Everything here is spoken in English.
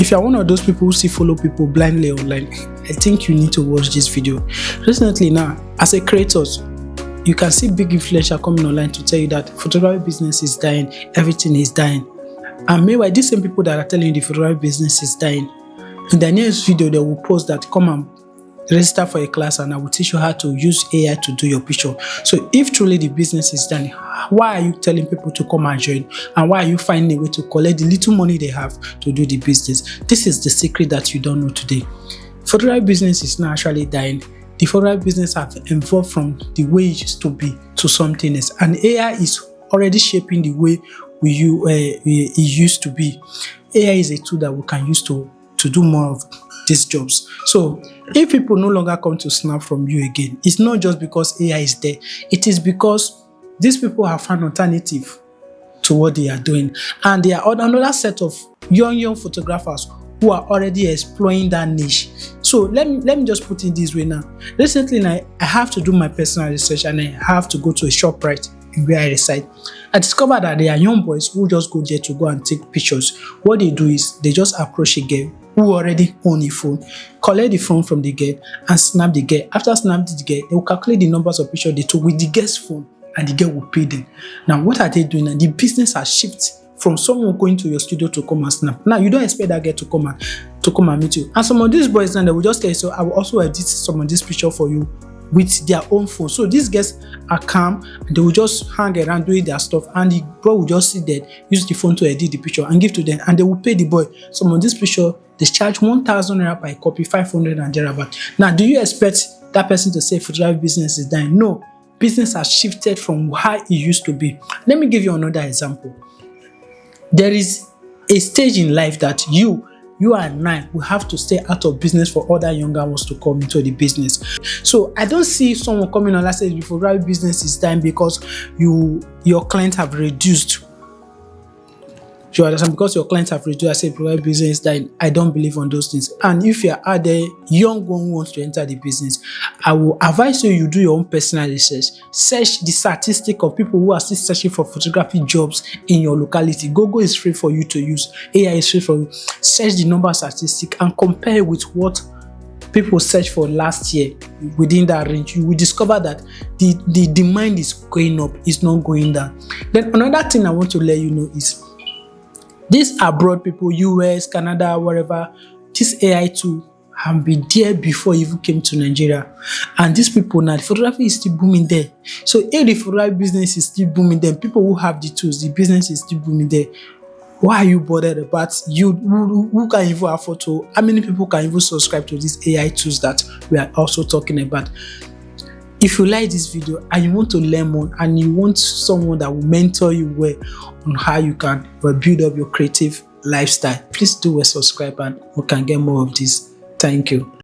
If you are one of those people who still follow people blindly online, I think you need to watch this video. Recently now, as a creator, you can see big influencer coming online to tell you that photography business is dying, everything is dying. And meanwhile, these same people that are telling you the photography business is dying, in the next video they will post that come and register for a class and I will teach you how to use AI to do your picture. So if truly the business is done, why are you telling people to come and join? And why are you finding a way to collect the little money they have to do the business? This is the secret that you don't know today. Photography business is not actually dying. The photography business has evolved from the way it used to be to something else. And AI is already shaping the way it used to be. AI is a tool that we can use to do more of these jobs. So if people no longer come to snap from you again, it's not just because AI is there. It is because these people have found alternative to what they are doing. And there are another set of young photographers who are already exploring that niche. So let me just put it this way now. Recently, I have to do my personal research and I have to go to a ShopRite where I reside. I discovered that there are young boys who just go there to go and take pictures. What they do is they just approach a girl who already own a phone, collect the phone from the girl and snap the girl. After snapping the girl, they will calculate the numbers of pictures they took with the girl's phone and the girl will pay them. Now, what are they doing? Now, the business has shifted from someone going to your studio to come and snap. Now, you don't expect that girl to come and meet you. And some of these boys now, they will just tell you, so I will also edit some of this picture for you with their own phone. So these guys are calm, they will just hang around doing their stuff, and the boy will just sit there, use the phone to edit the picture and give to them, and they will pay the boy. Some of this picture, they charge 1,000 naira per copy, 500 and thereabout. Now, do you expect that person to say photography business is dying? No, business has shifted from how it used to be. Let me give you another example. There is a stage in life that you and I will have to stay out of business for other younger ones to come into the business. So I don't see someone coming on and say the photography business is dying because your clients have reduced. You understand? Because your clients have reduced, I say photography business is dying. I don't believe on those things. And if you are the young one who wants to enter the business, I will advise you do your own personal research. Search the statistic of people who are still searching for photography jobs in your locality. Google is free for you to use. AI is free for you. Search the number of statistics and compare with what people search for last year. Within that range, you will discover that the demand is going up, it's not going down. Then another thing I want to let you know is these abroad people, US, Canada, wherever, this AI tool have been there before it even came to Nigeria. And these people now, the photography is still booming there. So if the photography business is still booming, then people who have the tools, the business is still booming there. Why are you bothered about you? Who can even afford to? How many people can even subscribe to these AI tools that we are also talking about? If you like this video and you want to learn more and you want someone that will mentor you well on how you can build up your creative lifestyle, please do subscribe and we can get more of this. Thank you.